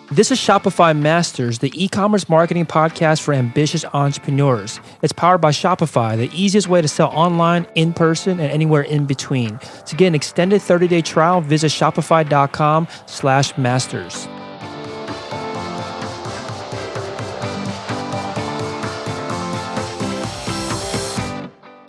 This is Shopify Masters, the e-commerce marketing podcast for ambitious entrepreneurs. It's powered by Shopify, the easiest way to sell online, in person, and anywhere in between. To get an extended 30-day trial, visit shopify.com/masters.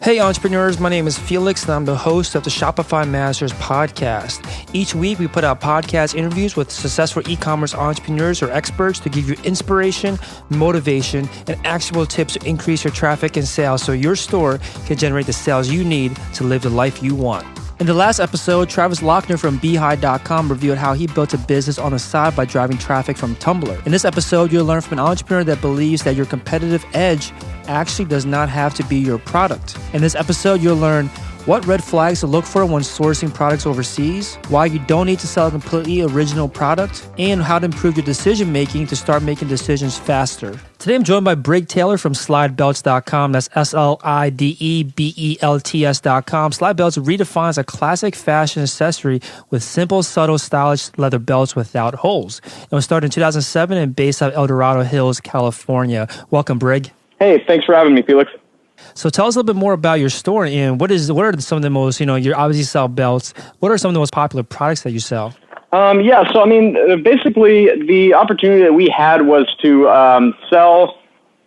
Hey entrepreneurs, my name is Felix and I'm the host of the Shopify Masters podcast. Each week we put out podcast interviews with successful e-commerce entrepreneurs or experts to give you inspiration, motivation, and actionable tips to increase your traffic and sales so your store can generate the sales you need to live the life you want. In the last episode, Travis Lochner from Beehive.com revealed how he built a business on the side by driving traffic from Tumblr. In this episode, you'll learn from an entrepreneur that believes that your competitive edge actually does not have to be your product. In this episode, you'll learn what red flags to look for when sourcing products overseas, why you don't need to sell a completely original product, and how to improve your decision making to start making decisions faster. Today, I'm joined by Brig Taylor from SlideBelts.com. That's SLIDEBELTS.com. Slide Belts redefines a classic fashion accessory with simple, subtle, stylish leather belts without holes. It was started in 2007 and based out of El Dorado Hills, California. Welcome, Brig. Hey, thanks for having me, Felix. So tell us a little bit more about your store and what are some of the most, you obviously sell belts. What are some of the most popular products that you sell? Basically the opportunity that we had was to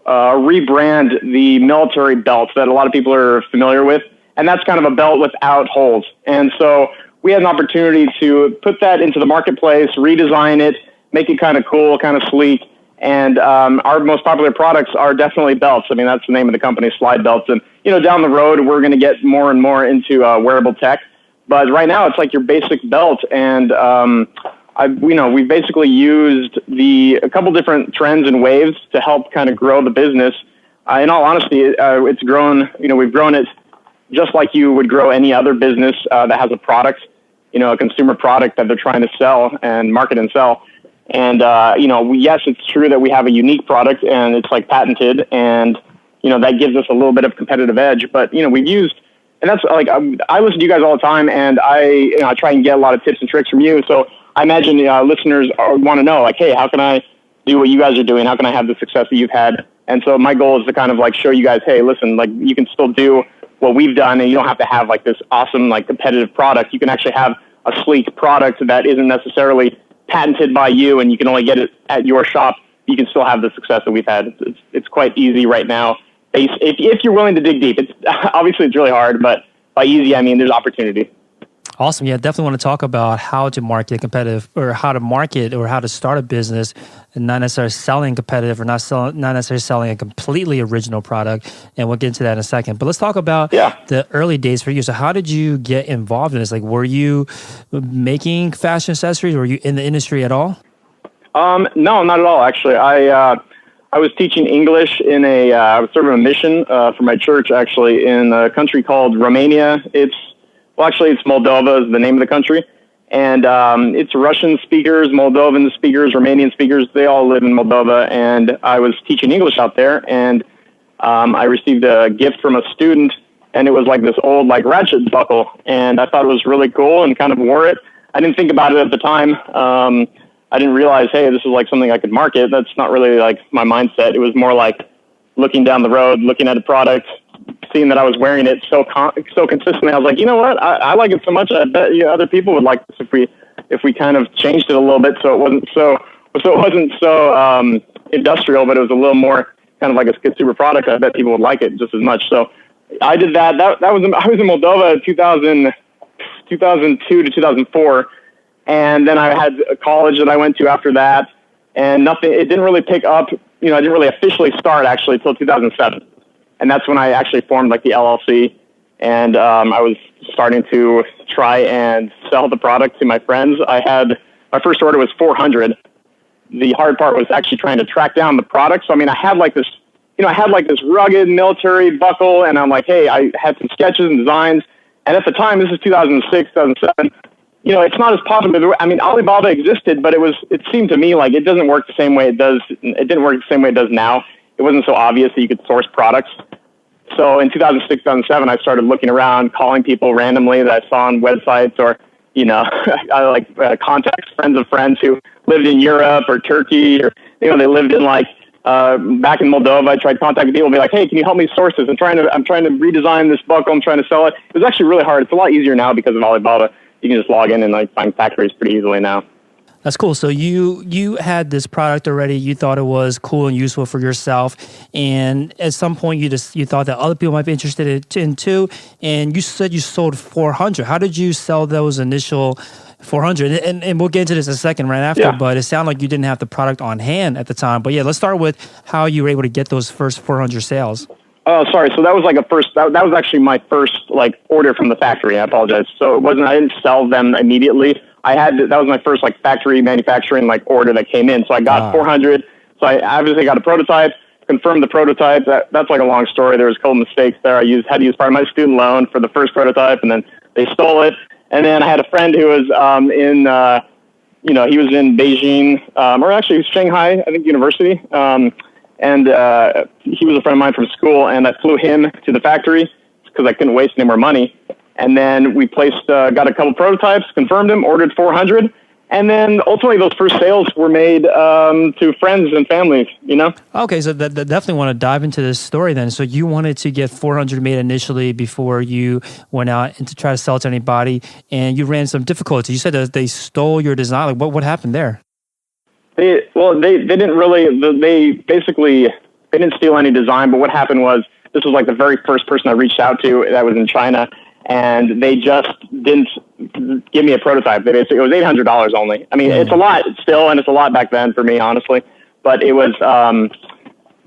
rebrand the military belts that a lot of people are familiar with. And that's kind of a belt without holes. And so we had an opportunity to put that into the marketplace, redesign it, make it kind of cool, kind of sleek. And our most popular products are definitely belts. I mean, that's the name of the company, Slide Belts. And, down the road, we're going to get more and more into wearable tech. But right now, it's like your basic belt. And, we've basically used a couple different trends and waves to help kind of grow the business. In all honesty, it's grown, we've grown it just like you would grow any other business that has a product, a consumer product that they're trying to sell and market and sell. And, yes, it's true that we have a unique product and it's like patented and, that gives us a little bit of competitive edge. But, we've used, and that's like, I listen to you guys all the time and I try and get a lot of tips and tricks from you. So I imagine listeners want to know, like, hey, how can I do what you guys are doing? How can I have the success that you've had? And so my goal is to kind of like show you guys, hey, listen, like you can still do what we've done and you don't have to have like this awesome, like competitive product. You can actually have a sleek product that isn't necessarily patented by you and you can only get it at your shop. You can still have the success that we've had. It's quite easy right now. If you're willing to dig deep, it's obviously it's really hard, but by easy, I mean, there's opportunity. Awesome. Yeah, definitely want to talk about how to market competitive or how to market or how to start a business and not necessarily selling competitive or not necessarily selling a completely original product. And we'll get into that in a second. But let's talk about the early days for you. So how did you get involved in this? Like, were you making fashion accessories? Were you in the industry at all? No, not at all, actually. I was teaching English I was serving a mission for my church, actually, in a country called Romania. It's Moldova is the name of the country. And it's Russian speakers, Moldovan speakers, Romanian speakers. They all live in Moldova. And I was teaching English out there. And I received a gift from a student. And it was like this old like ratchet buckle. And I thought it was really cool and kind of wore it. I didn't think about it at the time. I didn't realize, hey, this is like something I could market. That's not really like my mindset. It was more like looking down the road, looking at a product, seeing that I was wearing it so consistently. I was like, you know what? I like it so much. I bet other people would like this if we kind of changed it a little bit so it wasn't so industrial, but it was a little more kind of like a consumer product. I bet people would like it just as much. So I did that. I was in Moldova in 2002 to 2004. And then I had a college that I went to after that, and it didn't really pick up. I didn't really officially start actually until 2007. And that's when I actually formed like the LLC. And I was starting to try and sell the product to my friends. My first order was 400. The hard part was actually trying to track down the product. So, I had like this, this rugged military buckle, and I'm like, hey, I had some sketches and designs. And at the time, this is 2006, 2007, it's not as popular. Alibaba existed, but it seemed to me like it doesn't work the same way it does. It didn't work the same way it does now. It wasn't so obvious that you could source products. So in 2006, 2007, I started looking around, calling people randomly that I saw on websites or I like contact friends of friends who lived in Europe or Turkey, or they lived in like back in Moldova. I tried contacting people and be like, hey, can you help me source this? I'm trying to redesign this buckle. I'm trying to sell it. It was actually really hard. It's a lot easier now because of Alibaba. You can just log in and like find factories pretty easily now. That's cool. So you had this product already. You thought it was cool and useful for yourself, and at some point you thought that other people might be interested in too. And you said you sold 400. How did you sell those initial 400? And we'll get into this in a second right after. Yeah. But it sounded like you didn't have the product on hand at the time. But yeah, let's start with how you were able to get those first 400 sales. Oh, sorry. So that was like that was actually my first like order from the factory. I apologize. So I didn't sell them immediately. That was my first like factory manufacturing like order that came in. So I got 400. So I obviously got a prototype, confirmed the prototype. That's like a long story. There was a couple mistakes there. I had to use part of my student loan for the first prototype, and then they stole it. And then I had a friend who was he was in Beijing, or actually it was Shanghai, I think, University. And he was a friend of mine from school, and I flew him to the factory because I couldn't waste any more money. And then we got a couple prototypes, confirmed them, ordered 400. And then ultimately those first sales were made to friends and families, Okay, so that definitely want to dive into this story then. So you wanted to get 400 made initially before you went out and to try to sell it to anybody, and you ran some difficulties. You said that they stole your design. Like, what happened there? They didn't really, they didn't steal any design, but what happened was, this was like the very first person I reached out to that was in China, and they just didn't give me a prototype. It was $800 only. I mean, it's a lot still, and it's a lot back then for me, honestly. But it was,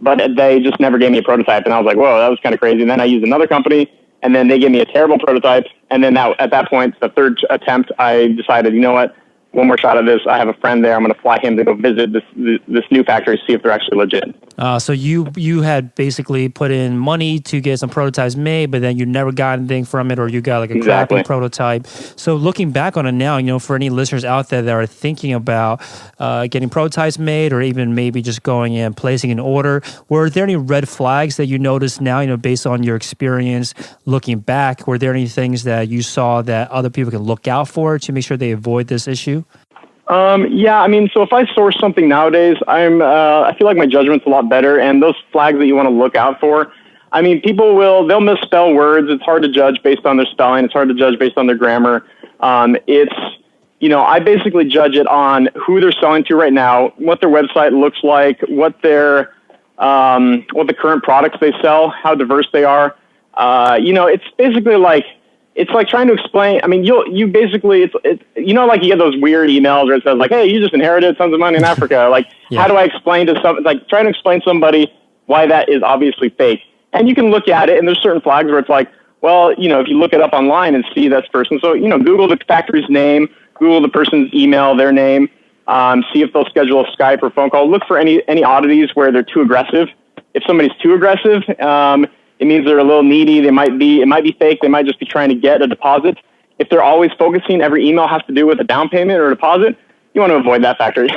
but they just never gave me a prototype, and I was like, whoa, that was kind of crazy. And then I used another company, and then they gave me a terrible prototype. And then at that point, the third attempt, I decided, you know what? One more shot of this. I have a friend there. I'm going to fly him to go visit this new factory, see if they're actually legit. So you had basically put in money to get some prototypes made, but then you never got anything from it, or you got like a crappy prototype. So looking back on it now, for any listeners out there that are thinking about getting prototypes made, or even maybe just going in and placing an order, were there any red flags that you noticed now, based on your experience looking back? Were there any things that you saw that other people can look out for to make sure they avoid this issue? Yeah, I mean, so if I source something nowadays, I feel like my judgment's a lot better, and those flags that you want to look out for, I mean, they'll misspell words. It's hard to judge based on their spelling. It's hard to judge based on their grammar. I basically judge it on who they're selling to right now, what their website looks like, what the current products they sell, how diverse they are. It's basically like, it's like trying to explain. I mean, you basically, like you get those weird emails where it says like, hey, you just inherited tons of money in Africa. Like, How do I explain to like trying to explain to somebody why that is obviously fake? And you can look at it, and there's certain flags where it's like, well, if you look it up online and see this person. So, Google the factory's name, Google the person's email, their name, see if they'll schedule a Skype or phone call. Look for any oddities where they're too aggressive. If somebody's too aggressive, it means they're a little needy. It might be fake. They might just be trying to get a deposit. If they're always focusing, every email has to do with a down payment or a deposit, you want to avoid that factory.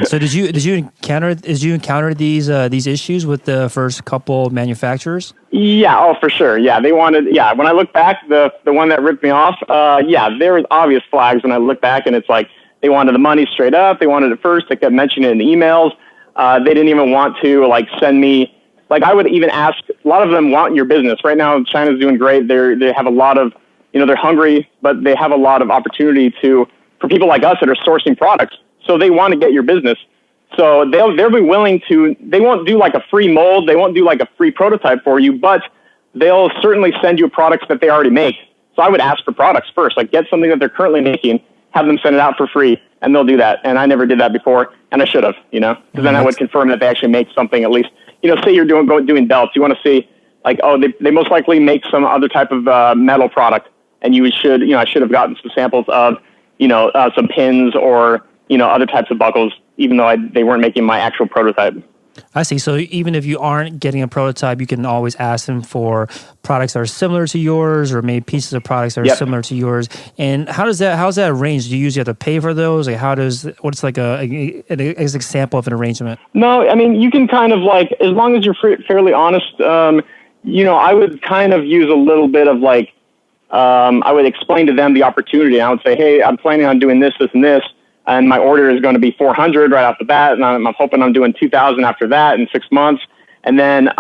So did you encounter these issues with the first couple manufacturers? Yeah, oh for sure. Yeah, when I look back, the one that ripped me off, there was obvious flags when I look back, and it's like they wanted the money straight up. They wanted it first. They kept mentioning it in the emails. They didn't even want to send me. Like I would even ask, a lot of them want your business. Right now, China's doing great. They have a lot of, they're hungry, but they have a lot of opportunity for people like us that are sourcing products. So they want to get your business. So they'll be willing to, they won't do like a free mold. They won't do like a free prototype for you, but they'll certainly send you products that they already make. So I would ask for products first, like get something that they're currently making, have them send it out for free, and they'll do that. And I never did that before, and I should have, because then I would confirm that they actually make something at least. Say you're doing belts, you want to see like, oh, they most likely make some other type of metal product, and I should have gotten some samples of, some pins or, other types of buckles, even though they weren't making my actual prototype. I see. So even if you aren't getting a prototype, you can always ask them for products that are similar to yours, or maybe pieces of products that are similar to yours. And how's that arranged? Do you usually have to pay for those? Like what's like an example of an arrangement? No, I mean, you can kind of like, as long as you're fairly honest, I would kind of use a little bit of like, I would explain to them the opportunity. I would say, hey, I'm planning on doing this, this, and this, and my order is going to be 400 right off the bat, and I'm hoping I'm doing 2,000 after that in 6 months. And then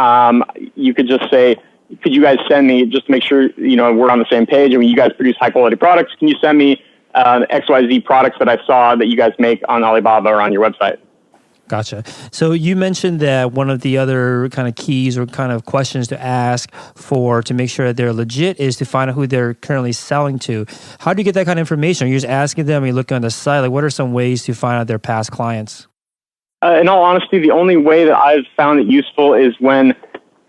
you could just say, could you guys send me, just to make sure we're on the same page, and you guys produce high quality products, can you send me XYZ products that I saw that you guys make on Alibaba or on your website? Gotcha. So you mentioned that one of the other kind of keys or kind of questions to ask to make sure that they're legit is to find out who they're currently selling to. How do you get that kind of information? Are you just asking them, or you look on the site? Like, what are some ways to find out their past clients? In all honesty, the only way that I've found it useful is when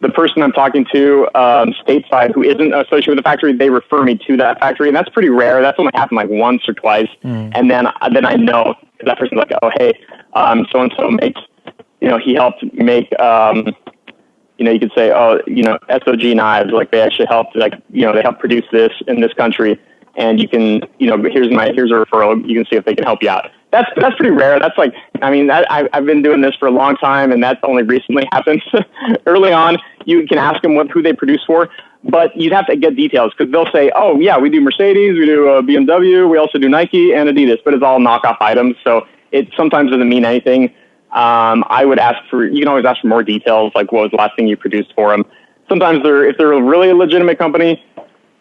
the person I'm talking to stateside who isn't associated with the factory, they refer me to that factory. And that's pretty rare. That's only happened like once or twice. And then I know that person's like, oh, hey, so-and-so makes, he helped make, you could say, oh, SOG knives, like they actually helped, like, they helped produce this in this country. And you can, here's a referral. You can see if they can help you out. That's pretty rare. That's like, I've been doing this for a long time, and that's only recently happened. Early on, you can ask them who they produce for, but you'd have to get details because they'll say, oh yeah, we do Mercedes, we do BMW, we also do Nike and Adidas, but it's all knockoff items. So it sometimes doesn't mean anything. I would you can always ask for more details, like what was the last thing you produced for them. Sometimes if they're a really legitimate company,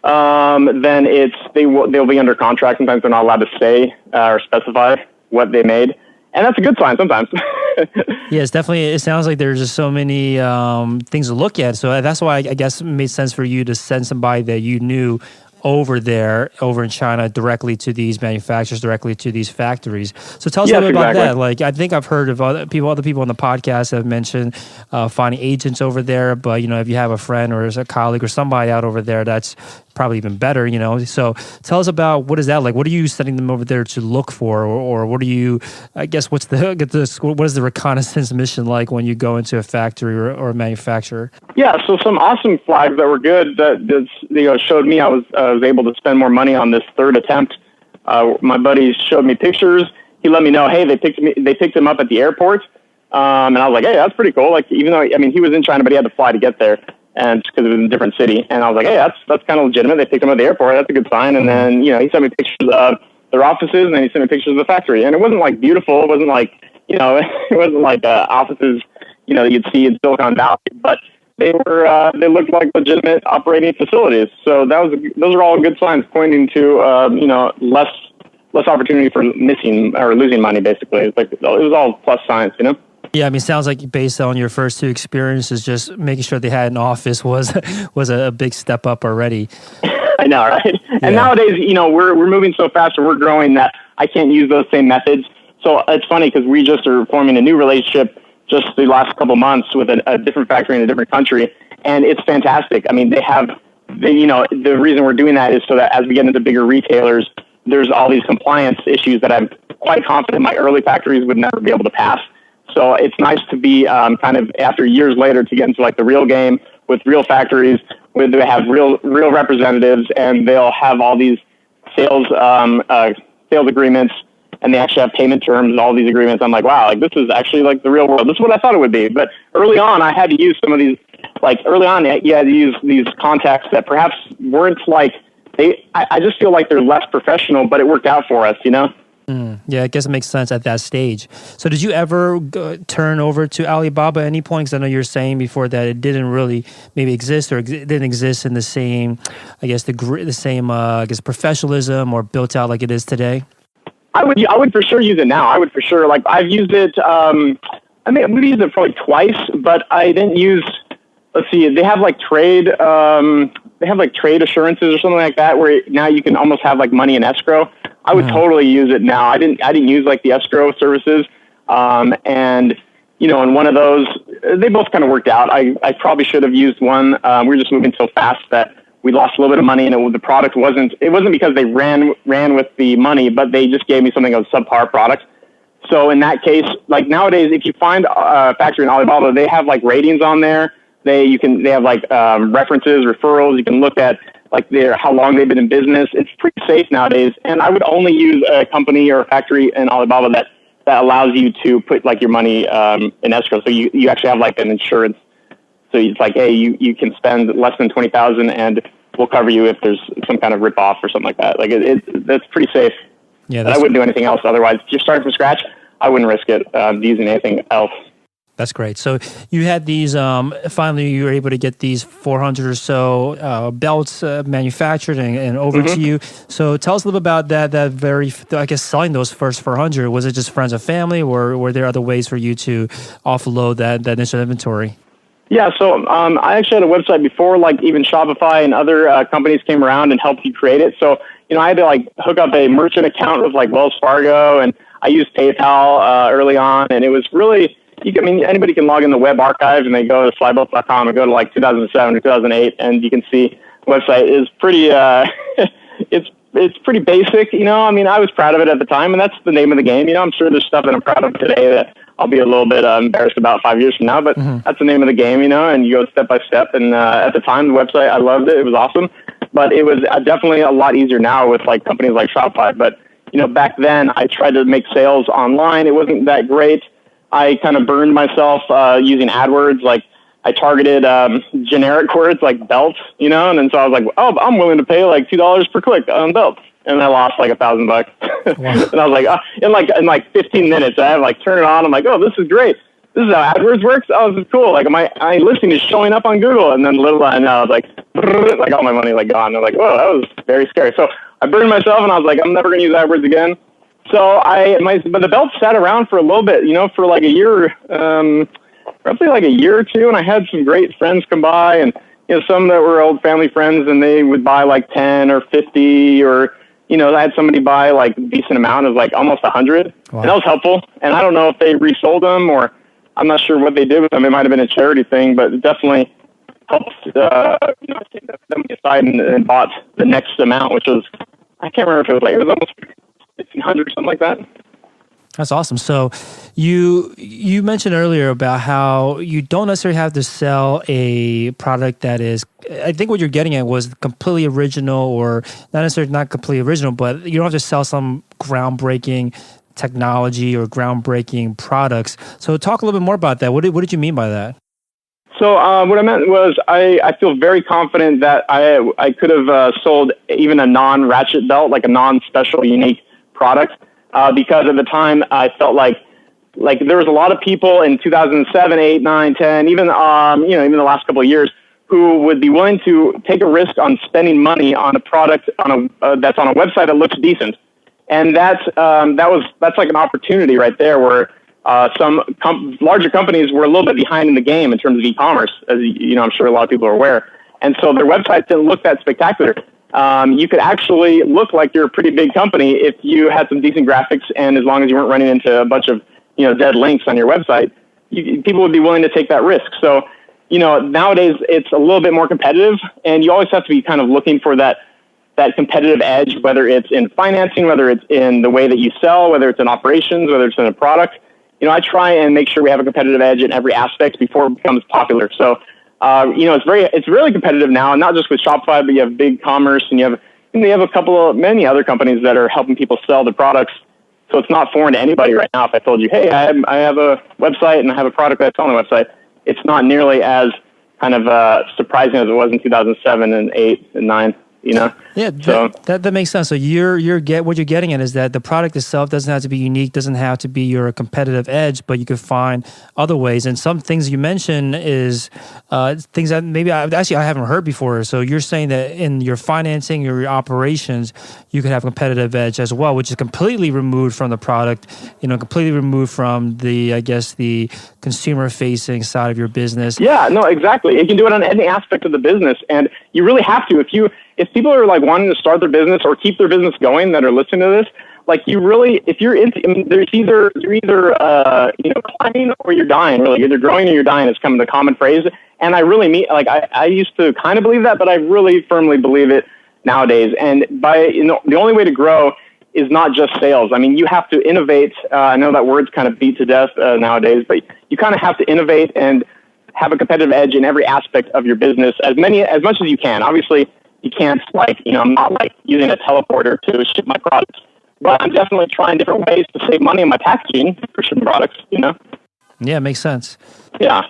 then they'll be under contract. Sometimes they're not allowed to say or specify what they made. And that's a good sign sometimes. Yes, definitely. It sounds like there's just so many things to look at. So that's why I guess it made sense for you to send somebody that you knew over in China directly to these manufacturers, directly to these factories. So tell us a little bit about that. Like, I think I've heard of other people on the podcast have mentioned finding agents over there. But, if you have a friend or a colleague or somebody out over there, that's probably even better, So tell us about what is that like? What are you sending them over there to look for? Or what are you, I guess, what is the reconnaissance mission like when you go into a factory or a manufacturer? Yeah, so some awesome flags that were good that showed me I was able to spend more money on this third attempt. My buddies showed me pictures. He let me know, hey, they picked him up at the airport. And I was like, hey, that's pretty cool. Like, even though, he was in China, but he had to fly to get there. And because it was in a different city. And I was like, hey, that's kind of legitimate. They picked him up at the airport. That's a good sign. And then, he sent me pictures of their offices, and then he sent me pictures of the factory. And it wasn't like beautiful. It wasn't like, it wasn't like offices, that you'd see in Silicon Valley, but they looked like legitimate operating facilities. So those are all good signs pointing to, less opportunity for missing or losing money, basically. It's like, it was all plus signs, Yeah, it sounds like based on your first two experiences, just making sure they had an office was a big step up already. I know, right? Yeah. And nowadays, we're moving so fast and we're growing that I can't use those same methods. So it's funny because we just are forming a new relationship just the last couple months with a different factory in a different country, and it's fantastic. The reason we're doing that is so that as we get into bigger retailers, there's all these compliance issues that I'm quite confident my early factories would never be able to pass. So it's nice to be kind of after years later to get into like the real game with real factories where they have real representatives, and they'll have all these sales agreements, and they actually have payment terms and all these agreements. I'm like, wow, like this is actually like the real world. This is what I thought it would be. But early on, I had to use some of these. Like early on, you had to use these contacts that perhaps weren't like I just feel like they're less professional, but it worked out for us, Yeah, I guess it makes sense at that stage. So did you ever turn over to Alibaba at any point? Because I know you're saying before that it didn't really maybe exist, or it didn't exist in the same, I guess, the same professionalism or built out like it is today. I would for sure use it now. I would for sure, like I've used it, we've used it probably twice, but I didn't use, let's see, they have like trade assurances or something like that, where now you can almost have like money in escrow. I would totally use it now. I didn't use like the escrow services. And in one of those, they both kind of worked out. I probably should have used one. We were just moving so fast that we lost a little bit of money, and the product wasn't because they ran with the money, but they just gave me something of a subpar product. So in that case, like nowadays, if you find a factory in Alibaba, they have like ratings on there. They have like references, referrals. You can look at like how long they've been in business. It's pretty safe nowadays. And I would only use a company or a factory in Alibaba that allows you to put like your money in escrow. So you actually have like an insurance. So it's like, hey, you can spend less than $20,000 and we'll cover you if there's some kind of rip off or something like that. Like that's pretty safe. Yeah, I wouldn't do anything else otherwise. If you're starting from scratch, I wouldn't risk it using anything else. That's great. So you had these, finally you were able to get these 400 or so belts manufactured and over to you. So tell us a little bit about I guess selling those first 400. Was it just friends and family, or were there other ways for you to offload that initial inventory? Yeah, so I actually had a website before, like even Shopify and other companies came around and helped you create it. So, I had to like hook up a merchant account with like Wells Fargo, and I used PayPal early on, and it was really, anybody can log in the web archive and they go to slybelts.com and go to like 2007 or 2008, and you can see the website is pretty, it's pretty basic, I was proud of it at the time, and that's the name of the game. I'm sure there's stuff that I'm proud of today that I'll be a little bit embarrassed about 5 years from now, but that's the name of the game, and you go step by step. And at the time, the website, I loved it. It was awesome, but it was definitely a lot easier now with like companies like Shopify. But, back then I tried to make sales online. It wasn't that great. I kind of burned myself using AdWords. Like I targeted generic words like belts, and then so I was like, oh, I'm willing to pay like $2 per click on belts. And I lost like $1,000. Wow. And I was like, in like 15 minutes, I had like turn it on. I'm like, oh, this is great. This is how AdWords works. Oh, this is cool. Like my listing is showing up on Google. And then little did I know, I was like all my money like gone. I'm like, whoa, that was very scary. So I burned myself, and I was like, I'm never going to use AdWords again. So but the belt sat around for a little bit, for like a year, roughly like a year or two. And I had some great friends come by, and some that were old family friends, and they would buy like 10 or 50 or. I had somebody buy like a decent amount of like almost 100. Wow. And that was helpful. And I don't know if they resold them, or I'm not sure what they did with them. It might have been a charity thing, but it definitely helped, take them aside and bought the next amount, which was, I can't remember if it was almost 1,500 or something like that. That's awesome. So you mentioned earlier about how you don't necessarily have to sell a product that is, I think what you're getting at was completely original, or not necessarily not completely original, but you don't have to sell some groundbreaking technology or groundbreaking products. So talk a little bit more about that. What did you mean by that? So what I meant was I feel very confident that I could have sold even a non-ratchet belt, like a non-special unique product. Because at the time I felt like there was a lot of people in 2007, 8, 9, 10, even even the last couple of years, who would be willing to take a risk on spending money on a product that's on a website that looks decent, and that's like an opportunity right there where some larger companies were a little bit behind in the game in terms of e-commerce, as I'm sure a lot of people are aware, and so their websites didn't look that spectacular. You could actually look like you're a pretty big company if you had some decent graphics, and as long as you weren't running into a bunch of dead links on your website, people would be willing to take that risk. So nowadays it's a little bit more competitive, and you always have to be kind of looking for that competitive edge, whether it's in financing, whether it's in the way that you sell, whether it's in operations, whether it's in a product. I try and make sure we have a competitive edge in every aspect before it becomes popular. So it's really competitive now, and not just with Shopify, but you have BigCommerce, and you have many other companies that are helping people sell their products. So it's not foreign to anybody right now. If I told you, hey, I have a website and I have a product that's on the website, it's not nearly as kind of surprising as it was in 2007 and 8 and 9. Yeah, so that makes sense. So what you're getting at is that the product itself doesn't have to be unique, doesn't have to be your competitive edge, but you could find other ways. And some things you mentioned is things that maybe I haven't heard before. So you're saying that in your financing, your operations, you could have competitive edge as well, which is completely removed from the product, completely removed from the consumer-facing side of your business. Yeah, no, exactly. You can do it on any aspect of the business, and you really have to. If people are like wanting to start their business or keep their business going that are listening to this, like if you're you're either climbing or you're dying. Really, you're either growing or you're dying is kind of the common phrase. And I really mean, like I used to kind of believe that, but I really firmly believe it nowadays. And the only way to grow is not just sales. I mean, you have to innovate. I know that word's kind of beat to death nowadays, but you kind of have to innovate and have a competitive edge in every aspect of your business as much as you can. Obviously, you can't I'm not like using a teleporter to ship my products, but I'm definitely trying different ways to save money on my packaging for shipping products, Yeah, it makes sense. Yeah.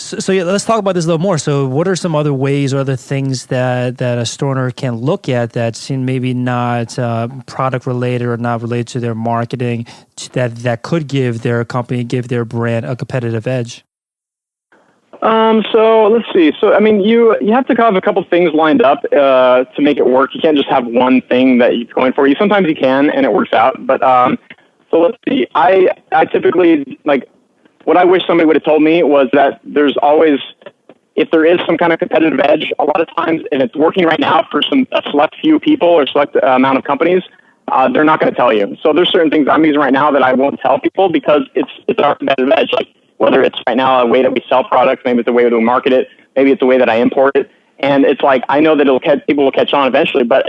So yeah, let's talk about this a little more. So what are some other ways or other things that a store owner can look at that seem maybe not product related or not related to their marketing that could give their company, give their brand a competitive edge? So let's see. So, I mean, you have to have a couple things lined up to make it work. You can't just have one thing that you're going for. Sometimes you can, and it works out. But so let's see. I typically, like, what I wish somebody would have told me was that there's always, if there is some kind of competitive edge, a lot of times, and it's working right now for a select few people or select amount of companies, they're not going to tell you. So there's certain things I'm using right now that I won't tell people because it's our competitive edge. Like, whether it's right now a way that we sell products, maybe it's the way that we market it, maybe it's the way that I import it. And it's like, I know that people will catch on eventually, but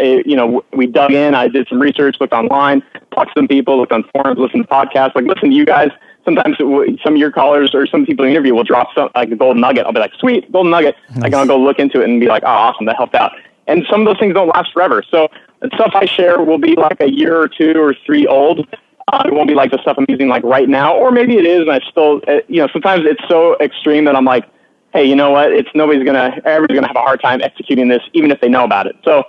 we dug in, I did some research, looked online, talked to some people, looked on forums, listened to podcasts, like listen to you guys. Sometimes some of your callers or some people you interview will drop like a golden nugget. I'll be like, sweet, golden nugget. Nice. Like, I'll go look into it and be like, oh, awesome, that helped out. And some of those things don't last forever. So the stuff I share will be like a year or 2 or 3 old. It won't be like the stuff I'm using like right now, or maybe it is, and I still, sometimes it's so extreme that I'm like, hey, you know what? Everybody's gonna have a hard time executing this, even if they know about it. So,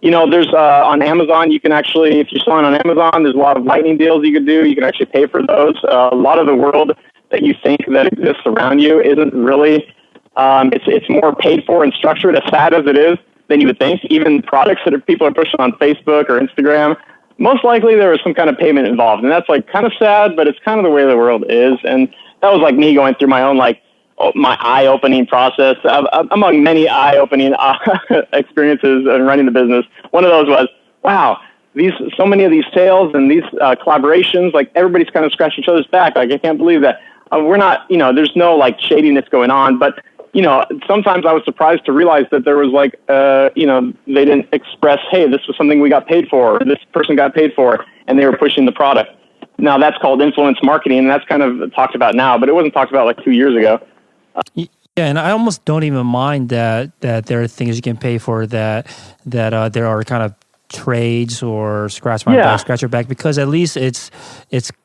there's on Amazon, you can actually, if you're selling on Amazon, there's a lot of lightning deals you can do. You can actually pay for those. A lot of the world that you think that exists around you isn't really. It's more paid for and structured, as sad as it is, than you would think. Even products that people are pushing on Facebook or Instagram, most likely there was some kind of payment involved. And that's like kind of sad, but it's kind of the way the world is. And that was like me going through my own, my eye-opening process. Among many eye-opening experiences in running the business, one of those was, wow, so many of these sales and these collaborations, like everybody's kind of scratching each other's back. Like, I can't believe that we're not, there's no like shadiness going on, but sometimes I was surprised to realize that there was they didn't express, hey, this was something we got paid for, or this person got paid for, and they were pushing the product. Now that's called influence marketing, and that's kind of talked about now, but it wasn't talked about like 2 years ago. Yeah, and I almost don't even mind that there are things you can pay for that there are kind of trades or scratch your back, because at least it's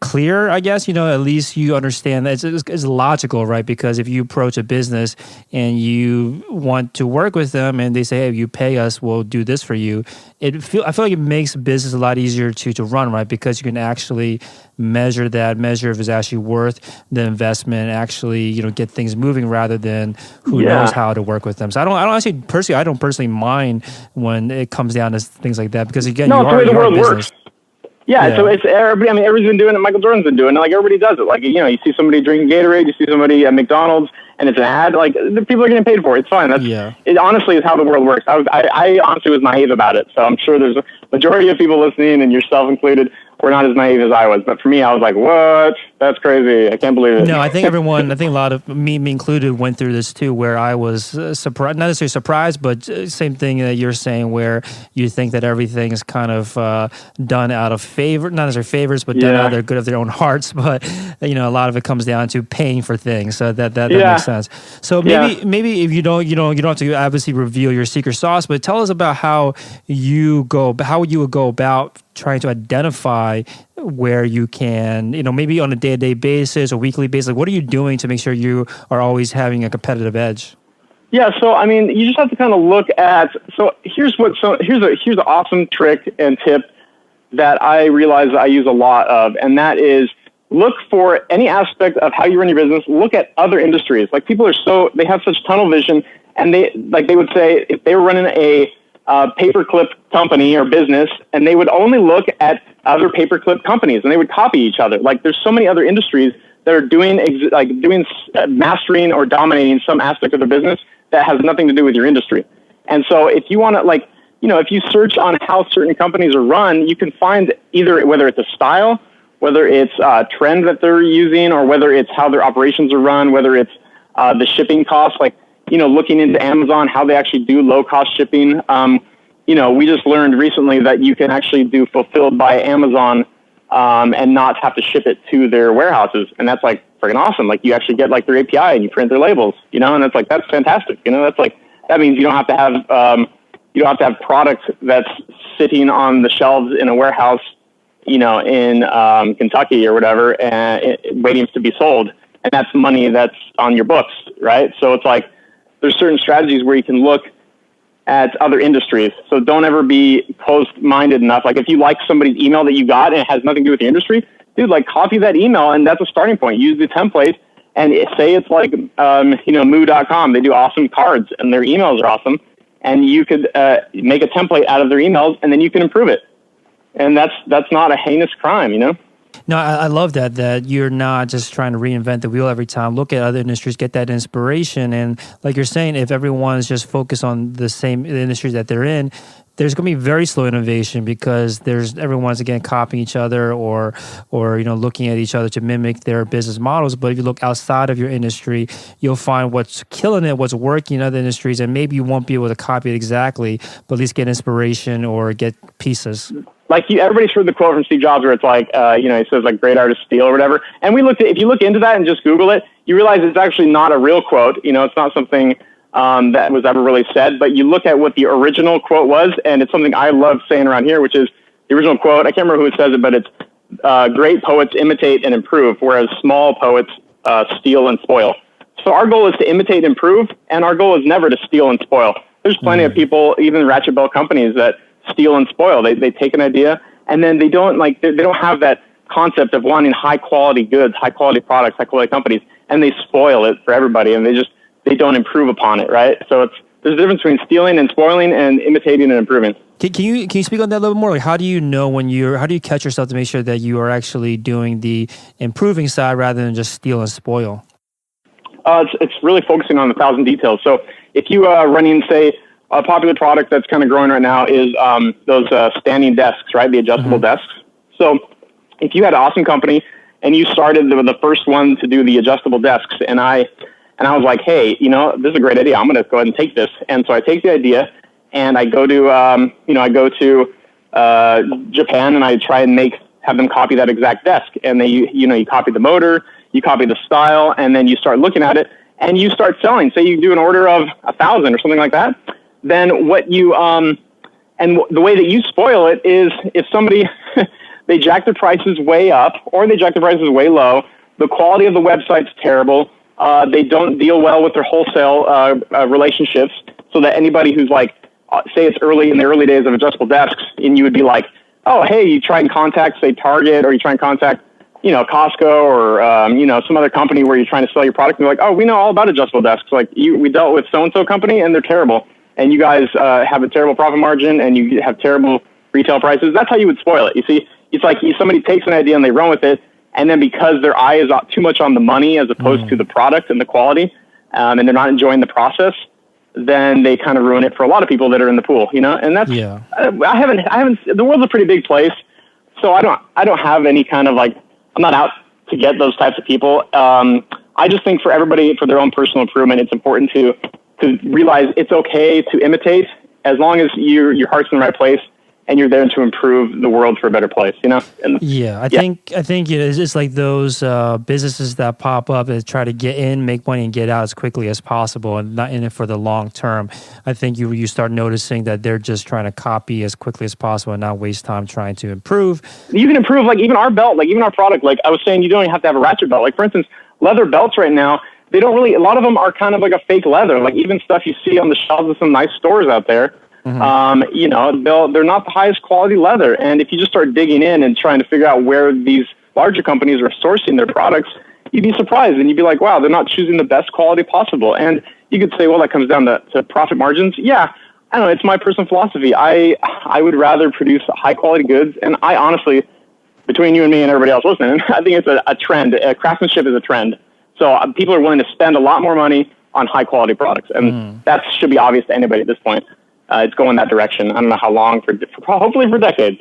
clear, I guess. At least you understand that it's logical, right? Because if you approach a business and you want to work with them and they say, hey, if you pay us, we'll do this for you, I feel like it makes business a lot easier to run, right? Because you can actually measure if it's actually worth the investment, actually, get things moving, rather than who knows how to work with them. So I don't personally mind when it comes down to things like that, because again, it's the way the world works. Yeah, so it's everybody. I mean, everybody's been doing it. Michael Jordan's been doing it. Like, everybody does it. Like, you see somebody drinking Gatorade, you see somebody at McDonald's, and it's an ad. Like, the people are getting paid for it. It's fine. It honestly is how the world works. I honestly was naive about it. So I'm sure there's a majority of people listening, and yourself included, were not as naive as I was. But for me, I was like, what? That's crazy. I can't believe it. No, I think a lot of me included, went through this too, where I was surprised, not necessarily surprised, but same thing that you're saying, where you think that everything is kind of done out of favor, not necessarily favors, but done out of good of their own hearts. But, a lot of it comes down to paying for things. So that makes sense. So maybe if you don't have to obviously reveal your secret sauce, but tell us about how you would go about trying to identify where you can, maybe on a day-to-day basis or weekly basis. Like, what are you doing to make sure you are always having a competitive edge? Yeah, so I mean, you just have to kind of look at. So here's an awesome trick and tip that I realize I use a lot of, and that is, look for any aspect of how you run your business. Look at other industries. Like, people they have such tunnel vision, and they would say, if they were running a paperclip company or business, and they would only look at other paperclip companies, and they would copy each other. Like, there's so many other industries that are doing mastering or dominating some aspect of their business that has nothing to do with your industry. And so if you want to, if you search on how certain companies are run, you can find either whether it's a style, whether it's a trend that they're using, or whether it's how their operations are run, whether it's the shipping costs, looking into Amazon, how they actually do low-cost shipping. We just learned recently that you can actually do fulfilled by Amazon and not have to ship it to their warehouses. And that's like freaking awesome. Like, you actually get like their API and you print their labels, and it's like, that's fantastic. That's like, that means you don't have to have product that's sitting on the shelves in a warehouse, in Kentucky or whatever, and waiting to be sold. And that's money that's on your books. right? So it's like there's certain strategies where you can look at other industries. So don't ever be closed-minded enough. Like if you like somebody's email that you got and it has nothing to do with the industry, dude, like copy that email and that's a starting point. Use the template and say it's like, moo.com. They do awesome cards and their emails are awesome. And you could make a template out of their emails and then you can improve it. And that's not a heinous crime, you know? No, I love that you're not just trying to reinvent the wheel every time. Look at other industries, get that inspiration. And like you're saying, if everyone's just focused on the industries that they're in, there's going to be very slow innovation because everyone's again copying each other or looking at each other to mimic their business models. But if you look outside of your industry, you'll find what's killing it, what's working in other industries, and maybe you won't be able to copy it exactly, but at least get inspiration or get pieces. Like everybody's heard the quote from Steve Jobs where it's like, he says like great artists steal or whatever. And if you look into that and just Google it, you realize it's actually not a real quote. It's not something that was ever really said, but you look at what the original quote was, and it's something I love saying around here, which is the original quote. I can't remember who says it, but it's great poets imitate and improve, whereas small poets steal and spoil. So our goal is to imitate and improve, and our goal is never to steal and spoil. There's plenty of people, even Ratchet Belt companies, that steal and spoil. They take an idea, and then they don't have that concept of wanting high quality goods, high quality products, high quality companies, and they spoil it for everybody, and they don't improve upon it, right? So there's a difference between stealing and spoiling and imitating and improving. Can you speak on that a little more? Like how do you know how do you catch yourself to make sure that you are actually doing the improving side rather than just steal and spoil? It's really focusing on 1,000 details. So if you are running, say, a popular product that's kind of growing right now is those standing desks, right? The adjustable desks. So if you had an awesome company and you started the first one to do the adjustable desks, and I was like, hey, this is a great idea. I'm going to go ahead and take this. And so I take the idea and I go to, Japan and I try and have them copy that exact desk. And you copy the motor, you copy the style, and then you start looking at it and you start selling. Say you do an order of 1,000 or something like that. Then what you, and the way that you spoil it is if somebody, they jack the prices way up or they jack the prices way low, the quality of the website's terrible. They don't deal well with their wholesale relationships, so that anybody who's like, say it's in the early days of adjustable desks, and you would be like, oh, hey, you try and contact, say, Target, or you try and contact, Costco or, some other company where you're trying to sell your product. And they're like, oh, we know all about adjustable desks. Like we dealt with so-and-so company and they're terrible. And you guys have a terrible profit margin and you have terrible retail prices. That's how you would spoil it. You see, it's like somebody takes an idea and they run with it. And then because their eye is too much on the money as opposed to the product and the quality, and they're not enjoying the process, then they kind of ruin it for a lot of people that are in the pool, And that's, I haven't, the world's a pretty big place. So I don't have any kind of like, I'm not out to get those types of people. I just think for everybody, for their own personal improvement, it's important to realize it's okay to imitate as long as your heart's in the right place and you're there to improve the world for a better place, And, I think it's like those businesses that pop up and try to get in, make money, and get out as quickly as possible, and not in it for the long term. I think you start noticing that they're just trying to copy as quickly as possible and not waste time trying to improve. You can improve, like even our belt, like even our product. Like I was saying, you don't even have to have a ratchet belt. Like for instance, leather belts right now, they don't really. A lot of them are kind of like a fake leather. Like even stuff you see on the shelves of some nice stores out there. Mm-hmm. They're not the highest quality leather. And if you just start digging in and trying to figure out where these larger companies are sourcing their products, you'd be surprised and you'd be like, wow, they're not choosing the best quality possible. And you could say, well, that comes down to profit margins. Yeah, I don't know. It's my personal philosophy. I would rather produce high quality goods. And I honestly, between you and me and everybody else listening, I think it's a trend. Craftsmanship is a trend. So people are willing to spend a lot more money on high quality products. And that should be obvious to anybody at this point. It's going that direction. I don't know how long, hopefully for decades,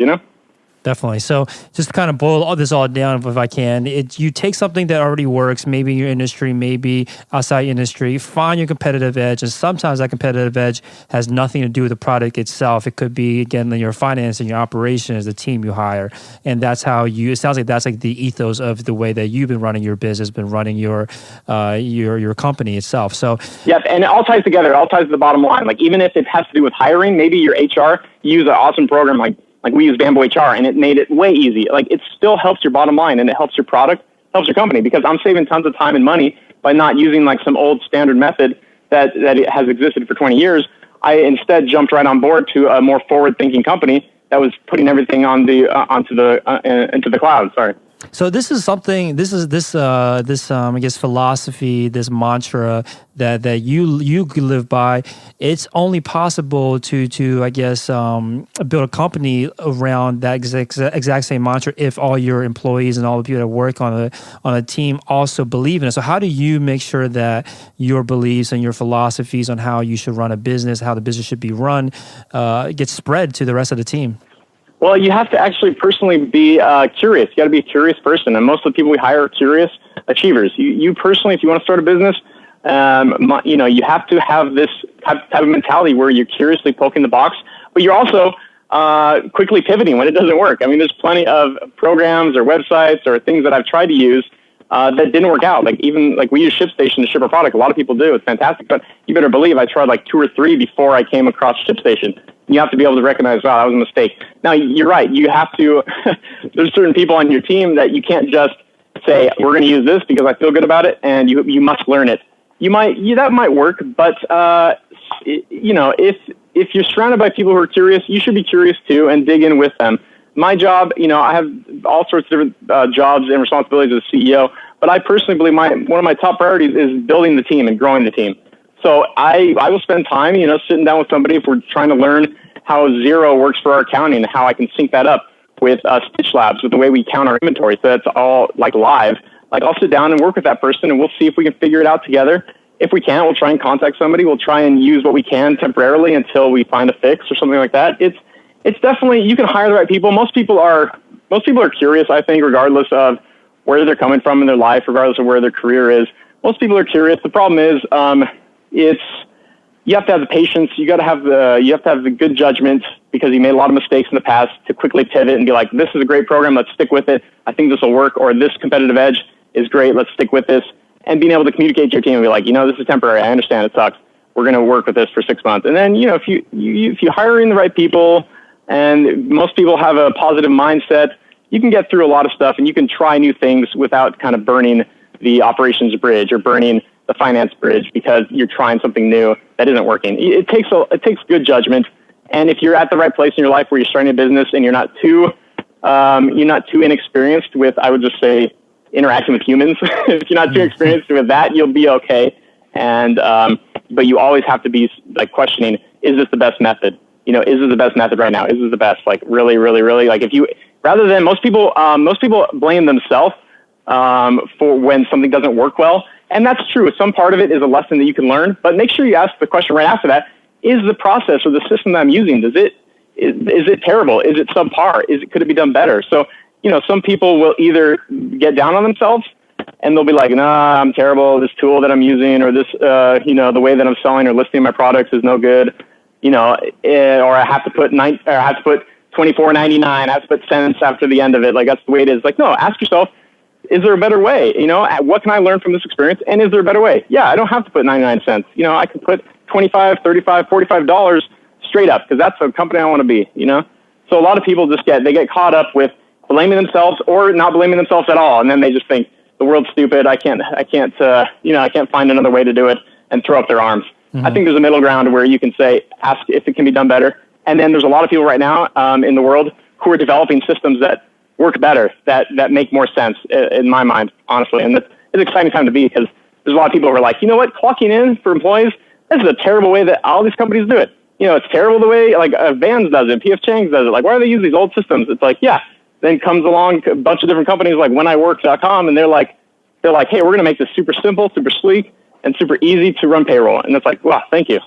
Definitely. So just to kind of boil all this down, if I can, you take something that already works, maybe in your industry, maybe outside your industry, find your competitive edge. And sometimes that competitive edge has nothing to do with the product itself. It could be, again, your finance and your operations, the team you hire. And that's how it sounds like that's like the ethos of the way that you've been running your business, been running your company itself. So, yep. And it all ties together. It all ties to the bottom line. Like even if it has to do with hiring, maybe your HR, you use an awesome program like we use Bamboo HR, and it made it way easy. Like it still helps your bottom line, and it helps your product, helps your company, because I'm saving tons of time and money by not using like some old standard method that it has existed for 20 years. I instead jumped right on board to a more forward-thinking company that was putting everything on the into the cloud. Sorry. So this is something. This I guess philosophy, this mantra that you live by. It's only possible to I guess build a company around that exact same mantra if all your employees and all the people that work on a team also believe in it. So how do you make sure that your beliefs and your philosophies on how you should run a business, how the business should be run, gets spread to the rest of the team? Well, you have to actually personally be curious. You got to be a curious person, and most of the people we hire are curious achievers. You personally, if you want to start a business, you have to have this type of mentality where you're curiously poking the box, but you're also quickly pivoting when it doesn't work. I mean, there's plenty of programs or websites or things that I've tried to use that didn't work out. Like even like we use ShipStation to ship our product. A lot of people do. It's fantastic, but you better believe I tried like 2 or 3 before I came across ShipStation. You have to be able to recognize, wow, that was a mistake. Now, you're right. You have to, there's certain people on your team that you can't just say, we're going to use this because I feel good about it, and you must learn it. That might work, but, if you're surrounded by people who are curious, you should be curious too and dig in with them. My job, I have all sorts of different jobs and responsibilities as a CEO, but I personally believe one of my top priorities is building the team and growing the team. So I will spend time, sitting down with somebody if we're trying to learn how Xero works for our accounting and how I can sync that up with Stitch Labs, with the way we count our inventory. So that's all like live. Like I'll sit down and work with that person and we'll see if we can figure it out together. If we can't, we'll try and contact somebody. We'll try and use what we can temporarily until we find a fix or something like that. It's definitely, you can hire the right people. Most people are curious, I think, regardless of where they're coming from in their life, regardless of where their career is. Most people are curious. The problem is, you have to have the patience. You have to have the good judgment because you made a lot of mistakes in the past to quickly pivot and be like, this is a great program. Let's stick with it. I think this will work. Or this competitive edge is great. Let's stick with this. And being able to communicate to your team and be like, this is temporary. I understand it sucks. We're going to work with this for 6 months. And then, if you hire in the right people and most people have a positive mindset, you can get through a lot of stuff and you can try new things without kind of burning the operations bridge or burning the finance bridge because you're trying something new that isn't working. It takes good judgment, and if you're at the right place in your life where you're starting a business and you're not too inexperienced with, I would just say, interacting with humans. If you're not too experienced with that, you'll be okay. And but you always have to be like questioning: is this the best method? Is this the best method right now? Is this the best? Like really, really, really? Like if you rather than most people blame themselves for when something doesn't work well. And that's true. Some part of it is a lesson that you can learn, but make sure you ask the question right after that: is the process or the system that I'm using, is it terrible? Is it subpar? Could it be done better? So, some people will either get down on themselves and they'll be like, nah, I'm terrible. This tool that I'm using or this, the way that I'm selling or listing my products is no good, or I have to put $24.99. I have to put cents after the end of it. Like that's the way it is. Like, no, ask yourself, is there a better way? What can I learn from this experience? And is there a better way? Yeah, I don't have to put 99 cents. I can put $25, $35, $45 straight up because that's the company I want to be, So a lot of people they get caught up with blaming themselves or not blaming themselves at all. And then they just think the world's stupid. I can't find another way to do it and throw up their arms. Mm-hmm. I think there's a middle ground where you can ask if it can be done better. And then there's a lot of people right now in the world who are developing systems that work better, that make more sense in my mind, honestly. And it's an exciting time to be because there's a lot of people who are like, clocking in for employees, this is a terrible way that all these companies do it. It's terrible the way like Vans does it, P.F. Chang's does it. Like, why do they use these old systems? It's like, yeah. Then comes along a bunch of different companies like wheniwork.com, and they're like, hey, we're going to make this super simple, super sleek, and super easy to run payroll. And it's like, wow, thank you,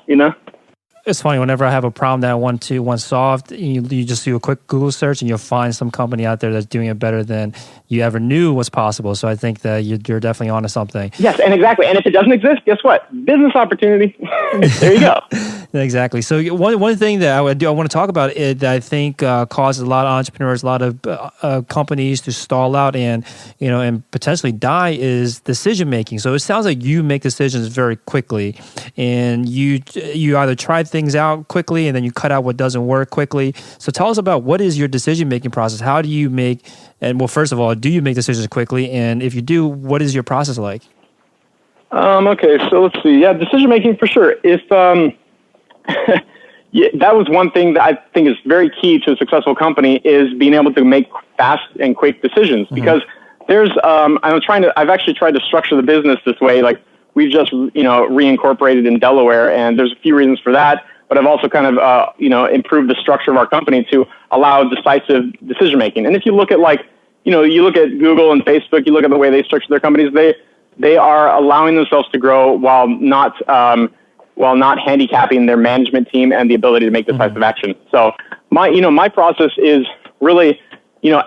It's funny, whenever I have a problem that I want solved, you just do a quick Google search and you'll find some company out there that's doing it better than you ever knew was possible. So I think that you're definitely onto something. Yes, and exactly. And if it doesn't exist, guess what? Business opportunity. There you go. Exactly. So one thing that I want to talk about that I think causes a lot of entrepreneurs, a lot of companies to stall out and potentially die is decision making. So it sounds like you make decisions very quickly, and you either try things out quickly and then you cut out what doesn't work quickly. So tell us about what is your decision making process? How do you make? And well, first of all, do you make decisions quickly? And if you do, what is your process like? Okay, so let's see. Yeah, decision making for sure. If yeah, that was one thing that I think is very key to a successful company is being able to make fast and quick decisions. Because there's I've actually tried to structure the business this way. Like we've just reincorporated in Delaware, and there's a few reasons for that. But I've also kind of improved the structure of our company to allow decisive decision making. And if you look at you look at Google and Facebook, you look at the way they structure their companies, they are allowing themselves to grow while not handicapping their management team and the ability to make decisive action. So my process is really,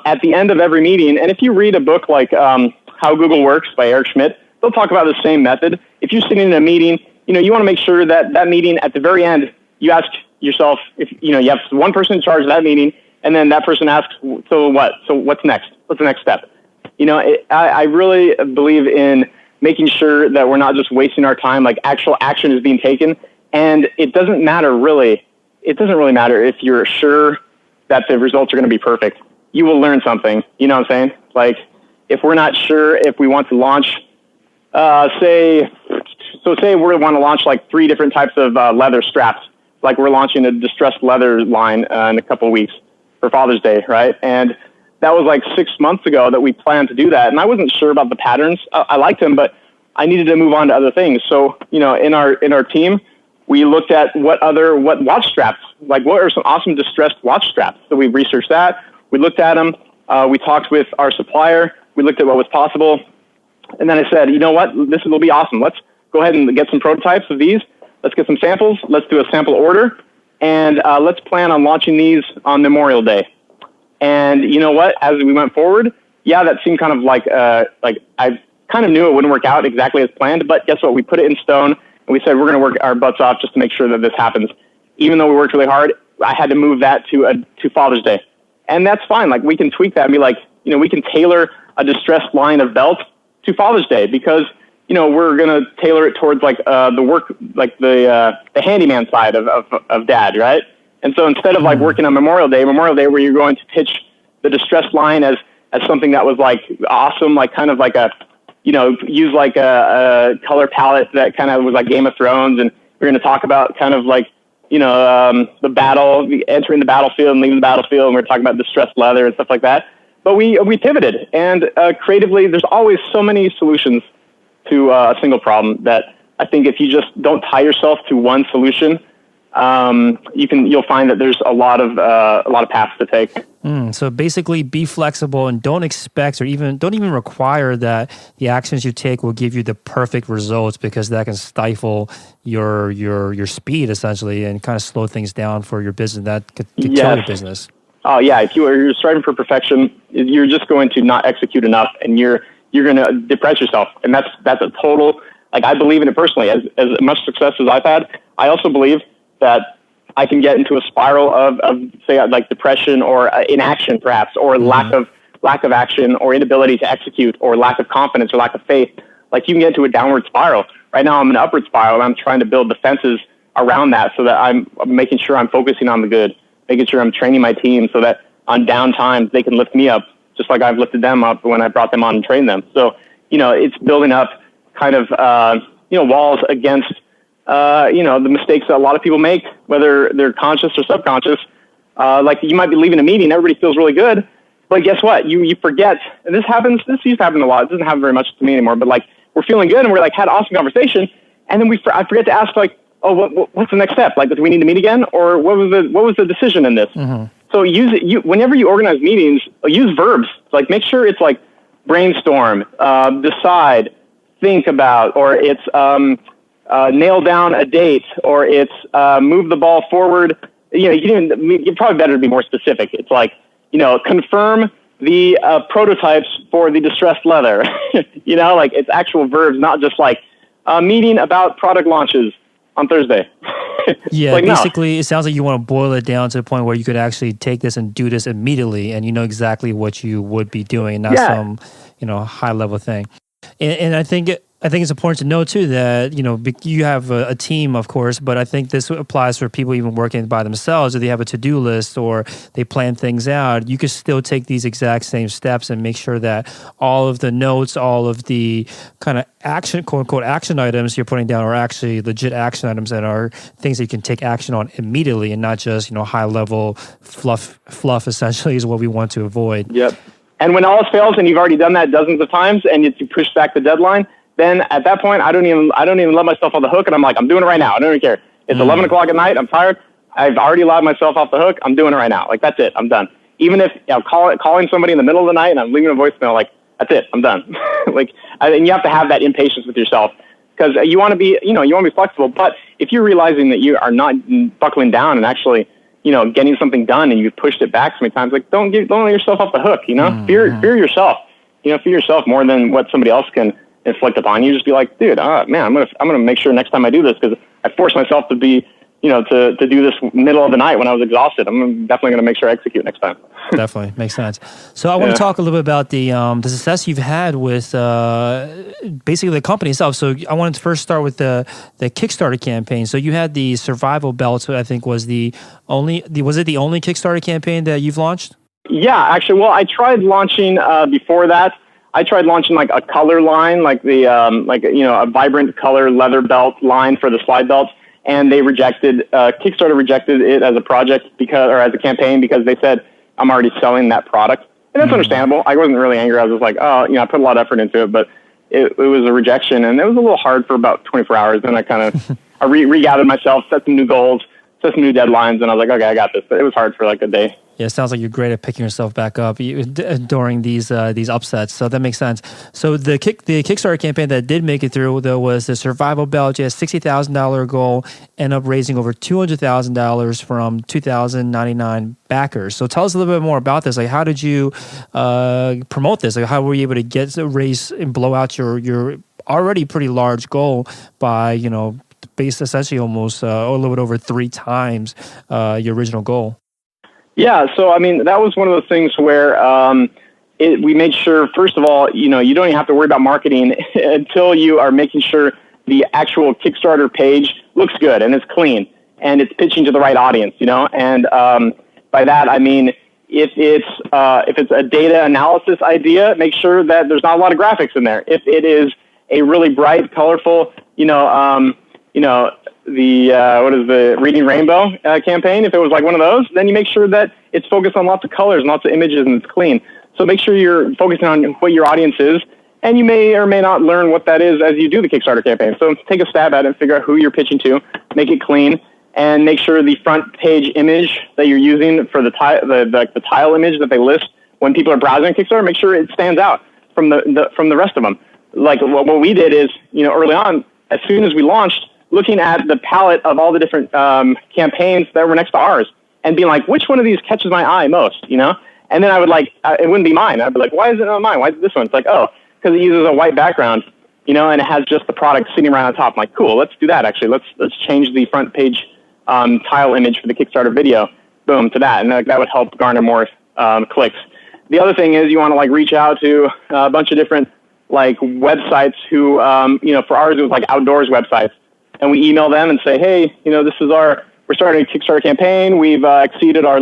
at the end of every meeting, and if you read a book like How Google Works by Eric Schmidt, they'll talk about the same method. If you're sitting in a meeting, you want to make sure that meeting at the very end, you ask yourself if, you have one person in charge of that meeting, and then that person asks, so what? So what's next? What's the next step? I really believe in making sure that we're not just wasting our time, like actual action is being taken. And it doesn't really matter if you're sure that the results are going to be perfect. You will learn something. You know what I'm saying? Like if we're not sure if we want to launch, say we want to launch like 3 different types of leather straps. Like we're launching a distressed leather line in a couple of weeks for Father's Day, right? And that was like 6 months ago that we planned to do that. And I wasn't sure about the patterns. I liked them, but I needed to move on to other things. So, in our team, we looked at what watch straps, like what are some awesome distressed watch straps. So we researched that. We looked at them. We talked with our supplier. We looked at what was possible. And then I said, you know what, this will be awesome. Let's go ahead and get some prototypes of these. Let's get some samples. Let's do a sample order. And let's plan on launching these on Memorial Day. And you know what? As we went forward, that seemed kind of like I kind of knew it wouldn't work out exactly as planned. But guess what? We put it in stone, and we said we're going to work our butts off just to make sure that this happens. Even though we worked really hard, I had to move that to Father's Day, and that's fine. Like we can tweak that and be like, we can tailor a distressed line of belts to Father's Day because we're going to tailor it towards like the work, like the handyman side of dad, right? And so instead of like working on Memorial Day where you're going to pitch the distressed line as something that was like awesome, like kind of like use like a color palette that kind of was like Game of Thrones, and we're going to talk about kind of like, the battle, entering the battlefield and leaving the battlefield, and we're talking about distressed leather and stuff like that. But we pivoted, and creatively, there's always so many solutions to a single problem that I think if you just don't tie yourself to one solution, you'll find that there's a lot of paths to take. So basically, be flexible and don't expect or don't even require that the actions you take will give you the perfect results, because that can stifle your speed essentially and kind of slow things down for your business. That could kill your business. Oh yeah, if you're striving for perfection, you're just going to not execute enough, and you're going to depress yourself, and that's a total. Like I believe in it personally. As much success as I've had, I also believe that I can get into a spiral of say like depression or inaction perhaps, or lack of action, or inability to execute, or lack of confidence, or lack of faith. Like you can get into a downward spiral. Right now I'm in an upward spiral, and I'm trying to build defenses around that so that I'm making sure I'm focusing on the good, making sure I'm training my team so that on down times they can lift me up just like I've lifted them up when I brought them on and trained them. So, it's building up kind of, walls against the mistakes that a lot of people make, whether they're conscious or subconscious. Like you might be leaving a meeting, everybody feels really good, but guess what? You forget, and this used to happen a lot. It doesn't happen very much to me anymore, but like we're feeling good and we're like had an awesome conversation, and then I forget to ask like, oh, what's the next step? Like, do we need to meet again, or what was the decision in this? Mm-hmm. So whenever you organize meetings, use verbs. Like make sure it's like brainstorm, decide, think about, or it's nail down a date, or it's move the ball forward. You're probably better to be more specific. It's like, confirm the prototypes for the distressed leather. Like it's actual verbs, not just like a meeting about product launches on Thursday. Yeah, like, basically, It sounds like you want to boil it down to the point where you could actually take this and do this immediately, and you know exactly what you would be doing, and not some high level thing. And I think I think it's important to know too that, you have a team, of course, but I think this applies for people even working by themselves, or they have a to-do list or they plan things out. You can still take these exact same steps and make sure that all of the notes, all of the kind of action, quote unquote, action items you're putting down are actually legit action items that are things that you can take action on immediately and not just, high level fluff essentially is what we want to avoid. Yep. And when all else fails and you've already done that dozens of times and you push back the deadline, then at that point, I don't even let myself on the hook, and I'm like, I'm doing it right now. I don't even care. It's 11 o'clock at night. I'm tired. I've already allowed myself off the hook. I'm doing it right now. Like, that's it. I'm done. Even if calling somebody in the middle of the night and I'm leaving a voicemail, like, that's it. I'm done. And you have to have that impatience with yourself because you want to be, you want to be flexible. But if you're realizing that you are not buckling down and actually, getting something done and you've pushed it back so many times, like, don't let yourself off the hook. Fear yourself. Fear yourself more than what somebody else can inflict upon you. Just be like, dude, man, I'm gonna make sure next time I do this, because I forced myself to be, to do this middle of the night when I was exhausted. I'm definitely gonna make sure I execute next time. Definitely makes sense. So I want to talk a little bit about the success you've had with basically the company itself. So I wanted to first start with the Kickstarter campaign. So you had the survival belts, I think was the only Kickstarter campaign that you've launched? Yeah, actually, well, I tried launching before that. I tried launching like a color line, like the a vibrant color leather belt line for the slide belts, and they rejected. Kickstarter rejected it as a project as a campaign because they said I'm already selling that product, and that's understandable. I wasn't really angry. I was just like, I put a lot of effort into it, but it was a rejection, and it was a little hard for about 24 hours. Then I kind of I regathered myself, set some new goals, set some new deadlines, and I was like, okay, I got this. But it was hard for like a day. Yeah, it sounds like you're great at picking yourself back up during these upsets. So that makes sense. So the Kickstarter campaign that did make it through, though, was the survival belt. You had $60,000 goal, ended up raising over $200,000 from 2,099 backers. So tell us a little bit more about this. Like, how did you promote this? Like, how were you able to raise and blow out your already pretty large goal by based essentially almost a little bit over 3 times your original goal? Yeah, so I mean, that was one of those things where we made sure, first of all, you don't even have to worry about marketing until you are making sure the actual Kickstarter page looks good and it's clean and it's pitching to the right audience, And by that, I mean, if it's a data analysis idea, make sure that there's not a lot of graphics in there. If it is a really bright, colorful, the Reading Rainbow campaign, if it was like one of those, then you make sure that it's focused on lots of colors and lots of images and it's clean. So make sure you're focusing on what your audience is, and you may or may not learn what that is as you do the Kickstarter campaign. So take a stab at it and figure out who you're pitching to, make it clean, and make sure the front page image that you're using for the tile image that they list when people are browsing Kickstarter, make sure it stands out from the rest of them. Like what we did is, early on, as soon as we launched, looking at the palette of all the different campaigns that were next to ours and being like, which one of these catches my eye most, And then I would it wouldn't be mine. I'd be like, why is it not mine? Why is it this one? It's like, oh, because it uses a white background, and it has just the product sitting right on top. I'm like, cool, let's do that actually. Let's change the front page tile image for the Kickstarter video, boom, to that. And that would help garner more clicks. The other thing is you want to reach out to a bunch of different websites who, for ours, it was outdoors websites. And we email them and say, hey, we're starting a Kickstarter campaign. We've exceeded our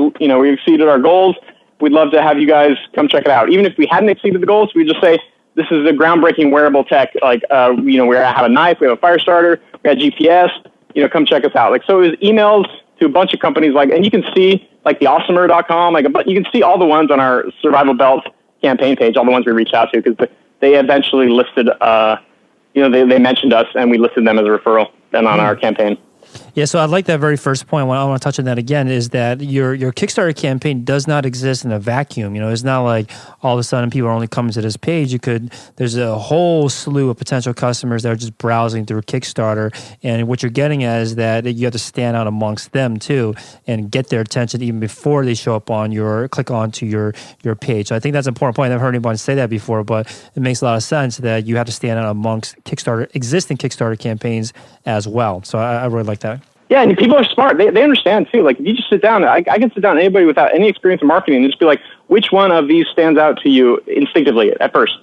goals. We'd love to have you guys come check it out. Even if we hadn't exceeded the goals, we'd just say, this is a groundbreaking wearable tech. We have a knife, we have a fire starter, we got GPS, come check us out. So it was emails to a bunch of companies, and you can see theawesomer.com, but you can see all the ones on our Survival Belt campaign page, all the ones we reached out to, because they eventually listed, they mentioned us and we listed them as a referral then on our campaign. Yeah, so I like that very first point. I want to touch on that again, is that your Kickstarter campaign does not exist in a vacuum. It's not like all of a sudden people are only coming to this page. There's a whole slew of potential customers that are just browsing through Kickstarter, and what you're getting at is that you have to stand out amongst them too and get their attention even before they show up on click onto your page. So I think that's an important point. I've never heard anybody say that before, but it makes a lot of sense that you have to stand out amongst existing Kickstarter campaigns as well. So I really like that. Yeah, and people are smart. They understand too. If you just sit down, I can sit down with anybody without any experience in marketing and just be like, which one of these stands out to you instinctively at first?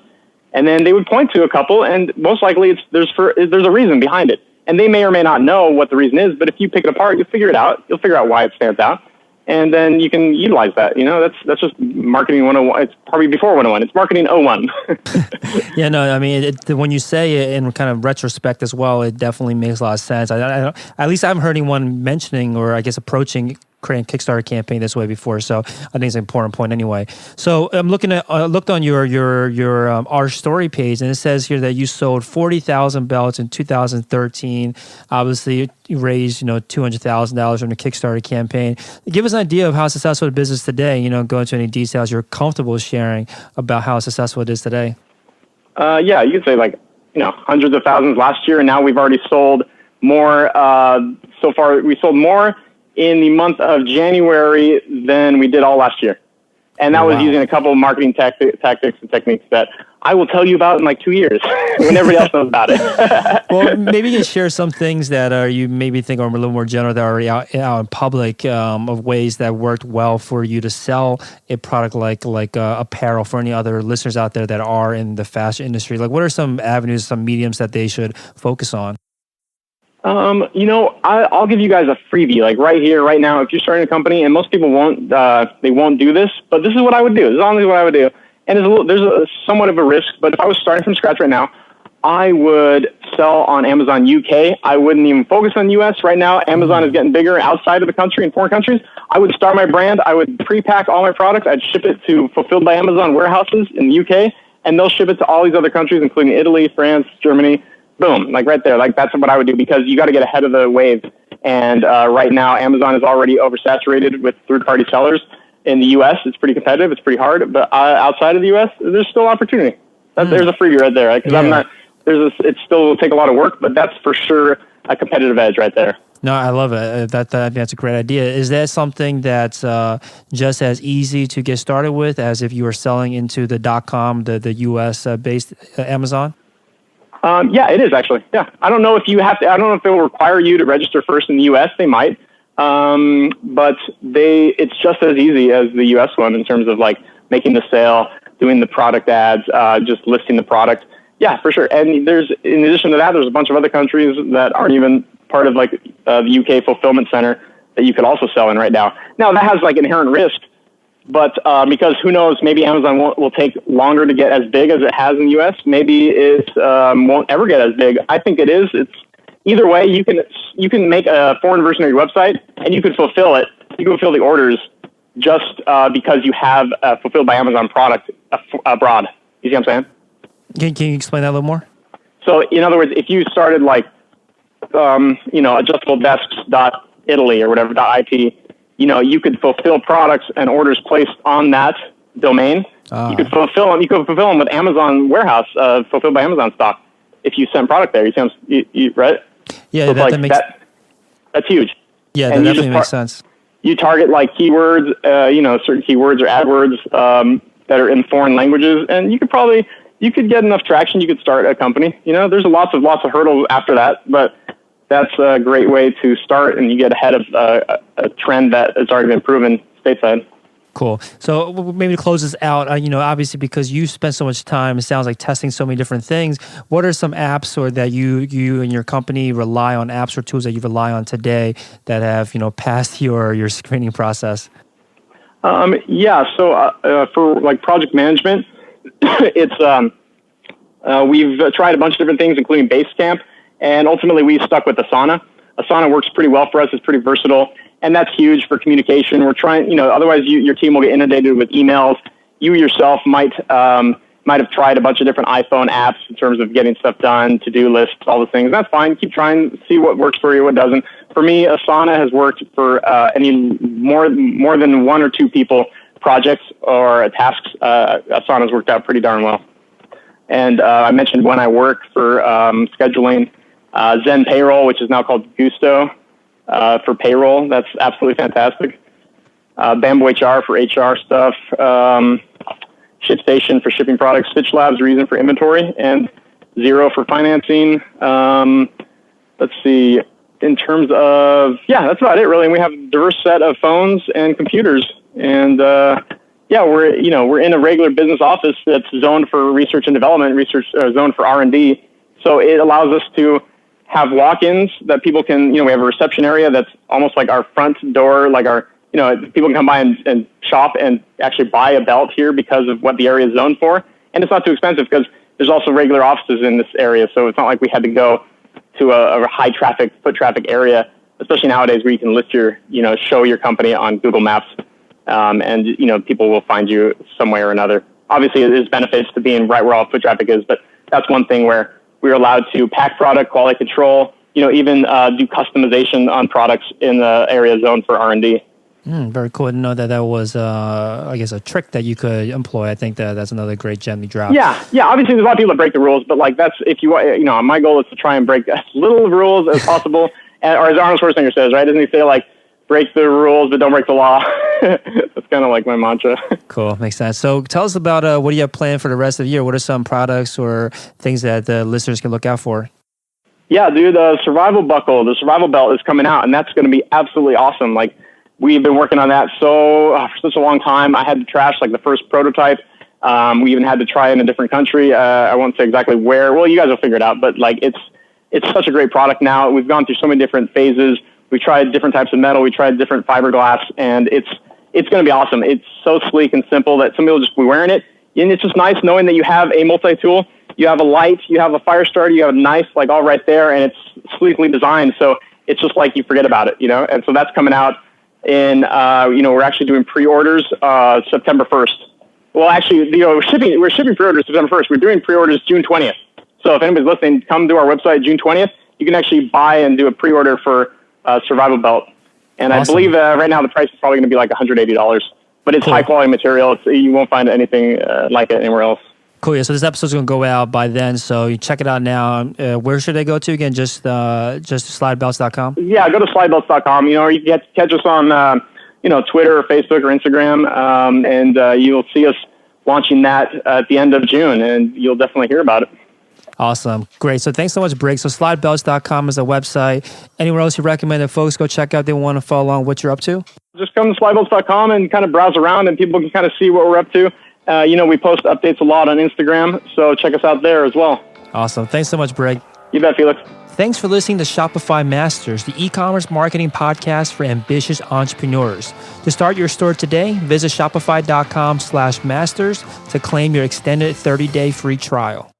And then they would point to a couple, and most likely there's a reason behind it. And they may or may not know what the reason is, but if you pick it apart, you'll figure it out. You'll figure out why it stands out. And then you can utilize that. That's just marketing 101. It's probably before 101. It's marketing 01. Yeah, no, I mean, when you say it in kind of retrospect as well, it definitely makes a lot of sense. At least I haven't heard anyone mentioning or I guess approaching creating a Kickstarter campaign this way before, so I think it's an important point anyway. So I'm looked on your our story page, and it says here that you sold 40,000 belts in 2013. Obviously, you raised $200,000 from the Kickstarter campaign. Give us an idea of how successful the business today. Go into any details you're comfortable sharing about how successful it is today. Yeah, you could say hundreds of thousands last year, and now we've already sold more. So far, we sold more in the month of January than we did all last year. And that was using a couple of marketing tactics and techniques that I will tell you about in like 2 years when everybody else knows about it. Well, maybe you can share some things that you maybe think are a little more general that are already out in public of ways that worked well for you to sell a product like apparel for any other listeners out there that are in the fashion industry. Like, what are some avenues, some mediums that they should focus on? I'll give you guys a freebie, like right here, right now. If you're starting a company, and most people won't do this, but this is what I would do. This is honestly what I would do. And there's somewhat of a risk, but if I was starting from scratch right now, I would sell on Amazon UK. I wouldn't even focus on US right now. Amazon is getting bigger outside of the country in foreign countries. I would start my brand. I would pre-pack all my products. I'd ship it to Fulfilled by Amazon warehouses in the UK, and they'll ship it to all these other countries, including Italy, France, Germany. Boom, like right there. Like that's what I would do, because you got to get ahead of the wave. And right now, Amazon is already oversaturated with third-party sellers. In the U.S., it's pretty competitive. It's pretty hard. But outside of the U.S., there's still opportunity. There's a freebie right there. Because it still will take a lot of work, but that's for sure a competitive edge right there. No, I love it. That's a great idea. Is that something that's just as easy to get started with as if you were selling into the .com, the U.S. based Amazon? Yeah, it is actually. Yeah, I don't know if you have to. I don't know if they'll require you to register first in the U.S. They might, but it's just as easy as the U.S. one in terms of like making the sale, doing the product ads, just listing the product. Yeah, for sure. And in addition to that, there's a bunch of other countries that aren't even part of like the UK fulfillment center that you could also sell in right now. Now that has like inherent risk. But because who knows, maybe Amazon will take longer to get as big as it has in the U.S. Maybe it won't ever get as big. I think it is. It's either way. You can make a foreign version of your website, and you can fulfill it. You can fulfill the orders just because you have a Fulfilled by Amazon product abroad. You see what I'm saying? Can you explain that a little more? So, in other words, if you started like adjustabledesks.italy or whatever .it. You could fulfill products and orders placed on that domain. You could fulfill them. You could fulfill them with Amazon warehouse, Fulfilled by Amazon stock. If you send product there, right? Yeah, so that's huge. Yeah, that definitely makes sense. You target like keywords, certain keywords or AdWords that are in foreign languages, and you could get enough traction. You could start a company. There's lots of hurdles after that, but that's a great way to start, and you get ahead of a trend that has already been proven stateside. Cool. So maybe to close this out, obviously because you spend so much time, it sounds like testing so many different things. What are some apps or that you and your company rely on, apps or tools that you rely on today that have, passed your screening process? So for like project management, it's we've tried a bunch of different things, including Basecamp. And ultimately, we stuck with Asana. Asana works pretty well for us. It's pretty versatile, and that's huge for communication. We're trying, otherwise your team will get inundated with emails. You yourself might have tried a bunch of different iPhone apps in terms of getting stuff done, to-do lists, all the things. That's fine. Keep trying, see what works for you, what doesn't. For me, Asana has worked for any more than one or two people projects or tasks. Asana's worked out pretty darn well. And I mentioned when I work for scheduling. Zen Payroll, which is now called Gusto for payroll. That's absolutely fantastic. Bamboo HR for HR stuff. ShipStation for shipping products. Stitch Labs, Reason for inventory. And Xero for financing. Let's see. In terms of, that's about it, really. And we have a diverse set of phones and computers. And, Yeah, we're in a regular business office that's zoned for research and development, zoned for R&D. So it allows us to have walk-ins that people can, we have a reception area that's almost like our front door, like people can come by and shop and actually buy a belt here because of what the area is zoned for. And it's not too expensive because there's also regular offices in this area. So it's not like we had to go to a high traffic, foot traffic area, especially nowadays where you can list show your company on Google Maps. And people will find you some way or another. Obviously, there's benefits to being right where all foot traffic is, but that's one thing where we're allowed to pack product, quality control, even do customization on products in the area zone for R&D. Very cool to know that was, a trick that you could employ. I think that's another great gem you dropped. Yeah. Obviously, there's a lot of people that break the rules, but that's if you, my goal is to try and break as little rules as possible. Or as Arnold Schwarzenegger says, right? Doesn't he say break the rules, but don't break the law? That's kind of like my mantra. Cool. Makes sense. So tell us about what do you have planned for the rest of the year? What are some products or things that the listeners can look out for? Yeah, dude, the survival belt is coming out, and that's going to be absolutely awesome. We've been working on that for such a long time. I had to trash the first prototype. We even had to try it in a different country. I won't say exactly where. Well, you guys will figure it out, but it's such a great product now. We've gone through so many different phases. We tried different types of metal. We tried different fiberglass, and it's going to be awesome. It's so sleek and simple that somebody will just be wearing it. And it's just nice knowing that you have a multi-tool. You have a light, you have a fire starter, you have a knife, all right there, and it's sleekly designed. So it's just you forget about it, And so that's coming out in, we're actually doing pre-orders September 1st. Well, actually, we're shipping pre-orders September 1st. We're doing pre-orders June 20th. So if anybody's listening, come to our website June 20th. You can actually buy and do a pre-order for survival belt. And awesome. I believe right now the price is probably going to be $180, but it's high quality material. You won't find anything like it anywhere else. Cool. Yeah. So this episode's going to go out by then. So you check it out now. Where should they go to again? Just slidebelts.com? Yeah, go to slidebelts.com. Or you can catch us on, Twitter or Facebook or Instagram. And you'll see us launching that at the end of June, and you'll definitely hear about it. Awesome. Great. So thanks so much, Briggs. So slidebelts.com is the website. Anywhere else you recommend that folks go check out, they want to follow along what you're up to? Just come to slidebelts.com and kind of browse around, and people can kind of see what we're up to. We post updates a lot on Instagram, so check us out there as well. Awesome. Thanks so much, Briggs. You bet, Felix. Thanks for listening to Shopify Masters, the e-commerce marketing podcast for ambitious entrepreneurs. To start your store today, visit shopify.com/masters to claim your extended 30-day free trial.